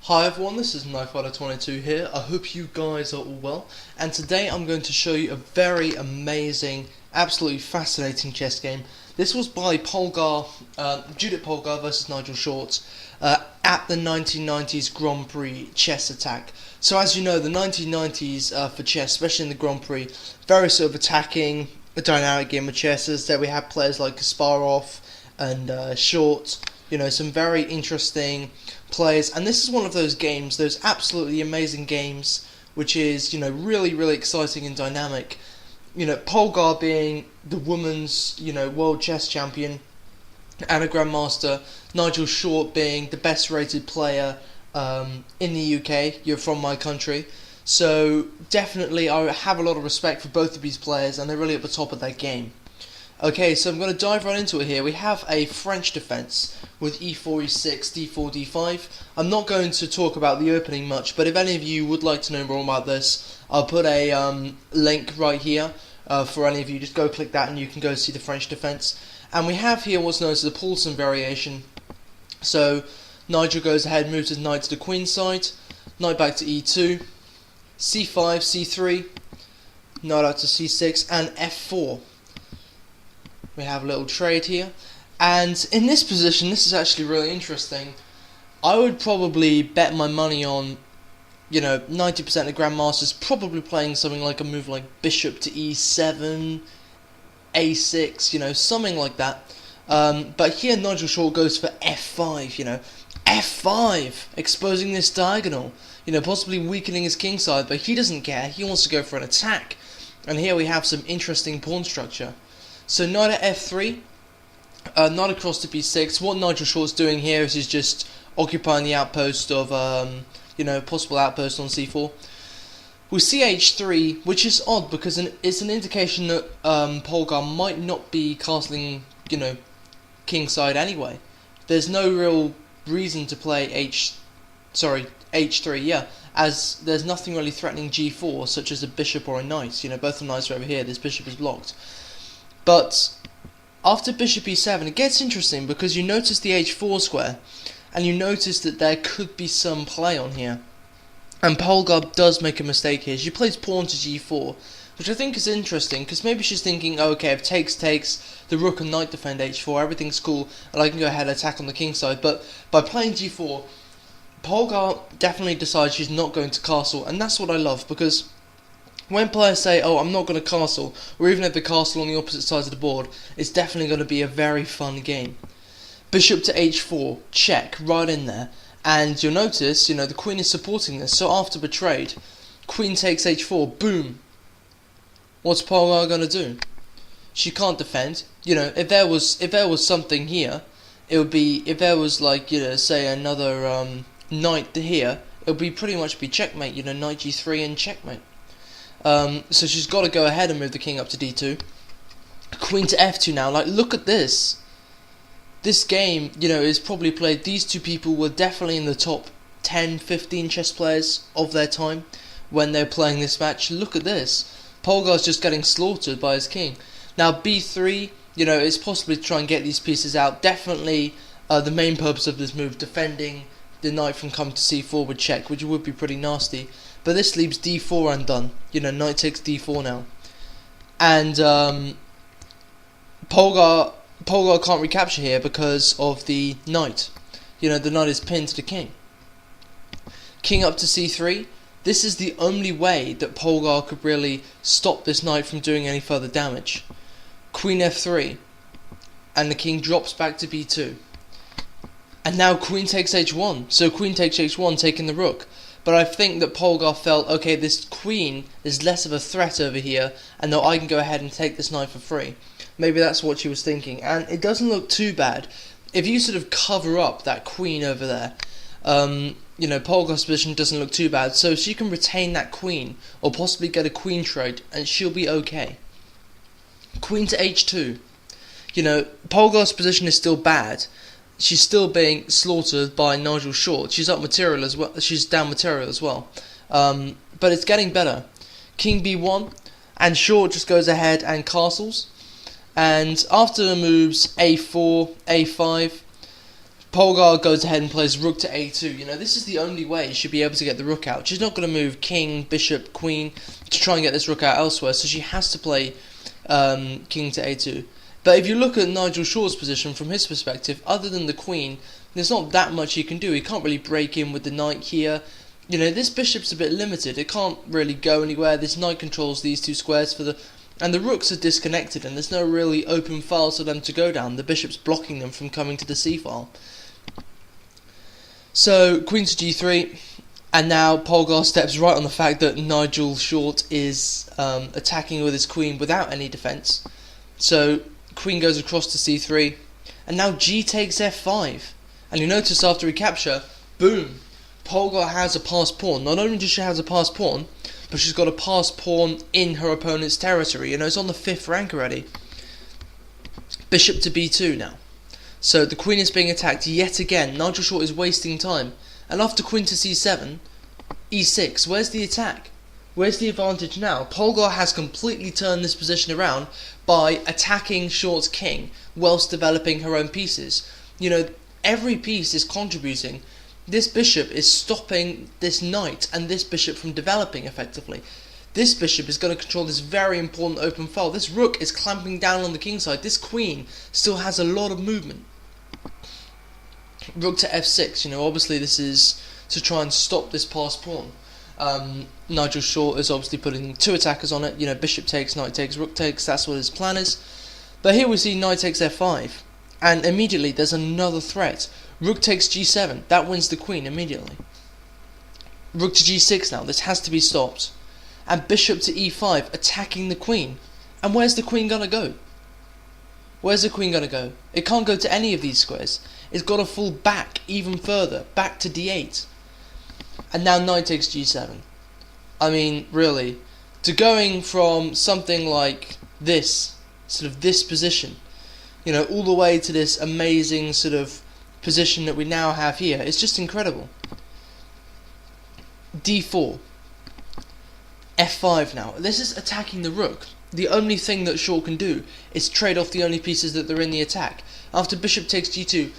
Hi everyone, this is KnifeFighter22 here. I hope you guys are all well, and today I'm going to show you a very amazing, absolutely fascinating chess game. This was by Judith Polgar versus Nigel Short at the 1990s Grand Prix chess attack. So as you know, the 1990s for chess, especially in the Grand Prix, very sort of attacking, a dynamic game of chess. As there we have players like Kasparov and Short, you know, some very interesting players, and this is one of those games, those absolutely amazing games, which is, you know, really exciting and dynamic. You know, Polgar being the women's, you know, world chess champion and a grandmaster, Nigel Short being the best rated player in the UK. You're from my country, so definitely I have a lot of respect for both of these players, and they're really at the top of their game. Okay, so I'm going to dive right into it here. We have a French defense with e4, e6, d4, d5. I'm not going to talk about the opening much, but if any of you would like to know more about this, I'll put a link right here for any of you. Just go click that and you can go see the French defense. And we have here what's known as the Paulson variation. So Nigel goes ahead, moves his knight to the queen side, knight back to e2, c5, c3, knight out to c6, and f4. We have a little trade here, and in this position, this is actually really interesting. I would probably bet my money on, you know, 90% of grandmasters probably playing something like a move like bishop to e7, a6, you know, something like that. But here Nigel Short goes for f5, you know, f5, exposing this diagonal, you know, possibly weakening his king side, but he doesn't care. He wants to go for an attack, and here we have some interesting pawn structure. So knight at f3, knight across to b6. What Nigel Short's doing here is he's just occupying the outpost of, you know, possible outpost on c4. We see h3, which is odd because it's an indication that Polgar might not be castling, you know, kingside anyway. There's no real reason to play h3, yeah, as there's nothing really threatening g4, such as a bishop or a knight. You know, both the knights are over here. This bishop is blocked. But after bishop e7, it gets interesting because you notice the h4 square, and you notice that there could be some play on here. And Polgar does make a mistake here. She plays pawn to g4, which I think is interesting, because maybe she's thinking, oh, okay, if takes, the rook and knight defend h4, everything's cool, and I can go ahead and attack on the king side. But by playing g4, Polgar definitely decides she's not going to castle, and that's what I love, because when players say, oh, I'm not going to castle, or even if they castle on the opposite sides of the board, it's definitely going to be a very fun game. Bishop to h4, check, right in there. And you'll notice, you know, the queen is supporting this, so after betrayed, queen takes h4, boom. What's Polgar going to do? She can't defend. You know, if there was something here, it would be, if there was like, you know, say another knight here, it would be pretty much be checkmate, you know, knight g3 and checkmate. So she's got to go ahead and move the king up to d2. Queen to f2 now. Like, look at this. This game, you know, is probably played. These two people were definitely in the top 10, 15 chess players of their time when they're playing this match. Look at this. Polgar's just getting slaughtered by his king. Now b3, you know, is possibly to try and get these pieces out. Definitely the main purpose of this move, defending the knight from coming to c4 with check, which would be pretty nasty. But this leaves d4 undone. You know, knight takes d4 now. And Polgar can't recapture here because of the knight. You know, the knight is pinned to the king. King up to c3. This is the only way that Polgar could really stop this knight from doing any further damage. Queen f3. And the king drops back to b2. And now queen takes h1. So queen takes h1, taking the rook. But I think that Polgar felt, okay, this queen is less of a threat over here, and that I can go ahead and take this knight for free. Maybe that's what she was thinking, and it doesn't look too bad. If you sort of cover up that queen over there, you know, Polgar's position doesn't look too bad, so she can retain that queen, or possibly get a queen trade, and she'll be okay. Queen to h2. You know, Polgar's position is still bad. She's still being slaughtered by Nigel Short. She's up material as well. She's down material as well. But it's getting better. King b1, and Short just goes ahead and castles. And after the moves a4, a5, Polgar goes ahead and plays rook to a2. You know, this is the only way she should be able to get the rook out. She's not going to move king, bishop, queen to try and get this rook out elsewhere, so she has to play king to a2. But if you look at Nigel Short's position from his perspective, other than the queen, there's not that much he can do. He can't really break in with the knight here. You know, this bishop's a bit limited. It can't really go anywhere. This knight controls these two squares and the rooks are disconnected, and there's no really open files for them to go down. The bishop's blocking them from coming to the c file. So queen to g3, and now Polgar steps right on the fact that Nigel Short is attacking with his queen without any defense. So queen goes across to c3, and now g takes f5. And you notice after recapture, boom, Polgar has a passed pawn. Not only does she have a passed pawn, but she's got a passed pawn in her opponent's territory. You know, it's on the 5th rank already. Bishop to b2 now. So the queen is being attacked yet again. Nigel Short is wasting time. And after queen to c7, e6, where's the attack? Where's the advantage now? Polgar has completely turned this position around by attacking Short's king whilst developing her own pieces. You know, every piece is contributing. This bishop is stopping this knight and this bishop from developing effectively. This bishop is going to control this very important open file. This rook is clamping down on the king side. This queen still has a lot of movement. Rook to f6, you know, obviously this is to try and stop this passed pawn. Nigel Short is obviously putting two attackers on it. You know, bishop takes, knight takes, rook takes, that's what his plan is. But here we see knight takes f5, and immediately there's another threat. Rook takes g7, that wins the queen immediately. Rook to g6 now, this has to be stopped. And bishop to e5, attacking the queen. And where's the queen gonna go? Where's the queen gonna go? It can't go to any of these squares. It's got to fall back even further, back to d8. And now knight takes g7. I mean, really, to going from something like this, sort of this position, you know, all the way to this amazing sort of position that we now have here, it's just incredible. d4. f5 now. This is attacking the rook. The only thing that Short can do is trade off the only pieces that are in the attack. After bishop takes g2,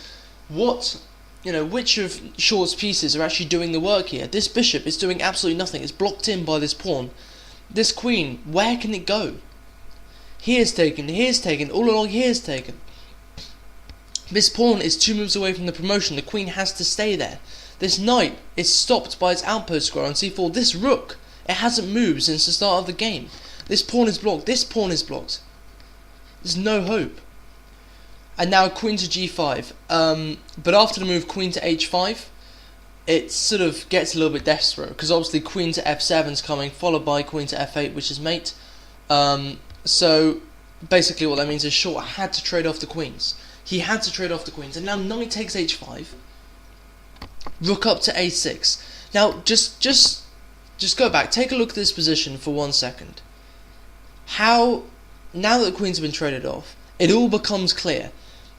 which of Short's pieces are actually doing the work here? This bishop is doing absolutely nothing. It's blocked in by this pawn. This queen, where can it go? Here's taken, all along here's taken. This pawn is 2 moves away from the promotion. The queen has to stay there. This knight is stopped by its outpost square on c4. This rook, it hasn't moved since the start of the game. This pawn is blocked. This pawn is blocked. There's no hope. And now queen to g5. But after the move queen to h5, it sort of gets a little bit desperate, because obviously queen to f7 is coming, followed by queen to f8, which is mate. So basically what that means is Short had to trade off the queens. He had to trade off the queens. And now knight takes h5. Rook up to a6. Now just go back. Take a look at this position for 1 second. Now that the queens have been traded off, it all becomes clear.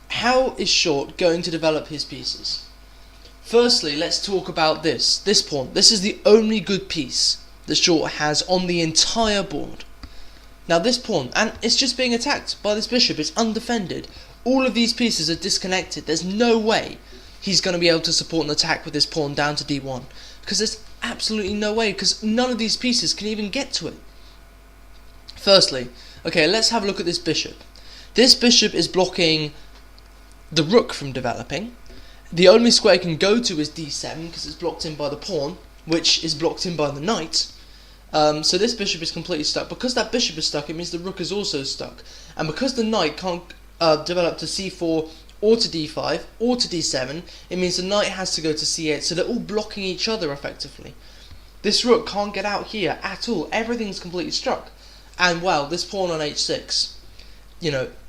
How is Short going to develop his pieces? Firstly, let's talk about this pawn. This is the only good piece that Short has on the entire board. Now this pawn, and it's just being attacked by this bishop, it's undefended. All of these pieces are disconnected. There's no way he's going to be able to support an attack with this pawn down to d1. Because there's absolutely no way, because none of these pieces can even get to it. Firstly, okay, let's have a look at this bishop. This bishop is blocking the rook from developing. The only square it can go to is d7, because it's blocked in by the pawn, which is blocked in by the knight. So this bishop is completely stuck. Because that bishop is stuck, it means the rook is also stuck. And because the knight can't develop to c4 or to d5 or to d7, it means the knight has to go to c8, so they're all blocking each other effectively. This rook can't get out here at all. Everything's completely struck. And well, this pawn on h6,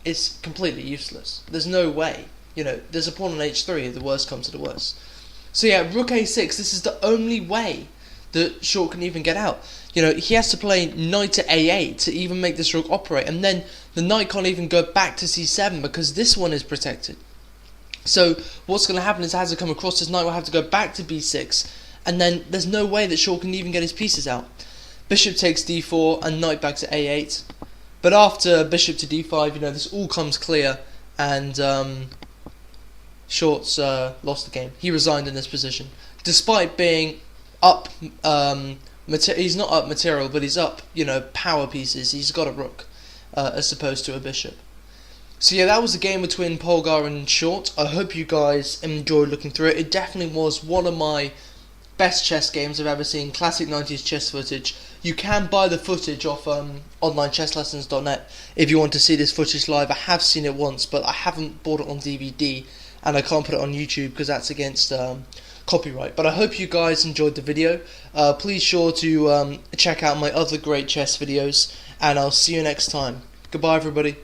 it's completely useless. There's no way. There's a pawn on h3 if the worst comes to the worst. So yeah, rook a6, this is the only way that Short can even get out. He has to play knight to a8 to even make this rook operate, and then the knight can't even go back to c7 because this one is protected. So what's going to happen is, as it come across, this knight will have to go back to b6, and then there's no way that Short can even get his pieces out. Bishop takes d4 and knight back to a8. But after bishop to d5, this all comes clear, and Shorts lost the game. He resigned in this position, despite being up. He's not up material, but he's up, power pieces. He's got a rook, as opposed to a bishop. So yeah, that was the game between Polgar and Short. I hope you guys enjoyed looking through it. It definitely was one of my best chess games I've ever seen. Classic 90s chess footage. You can buy the footage off onlinechesslessons.net if you want to see this footage live. I have seen it once, but I haven't bought it on DVD, and I can't put it on YouTube because that's against copyright. But I hope you guys enjoyed the video. Please sure to check out my other great chess videos, and I'll see you next time. Goodbye, everybody.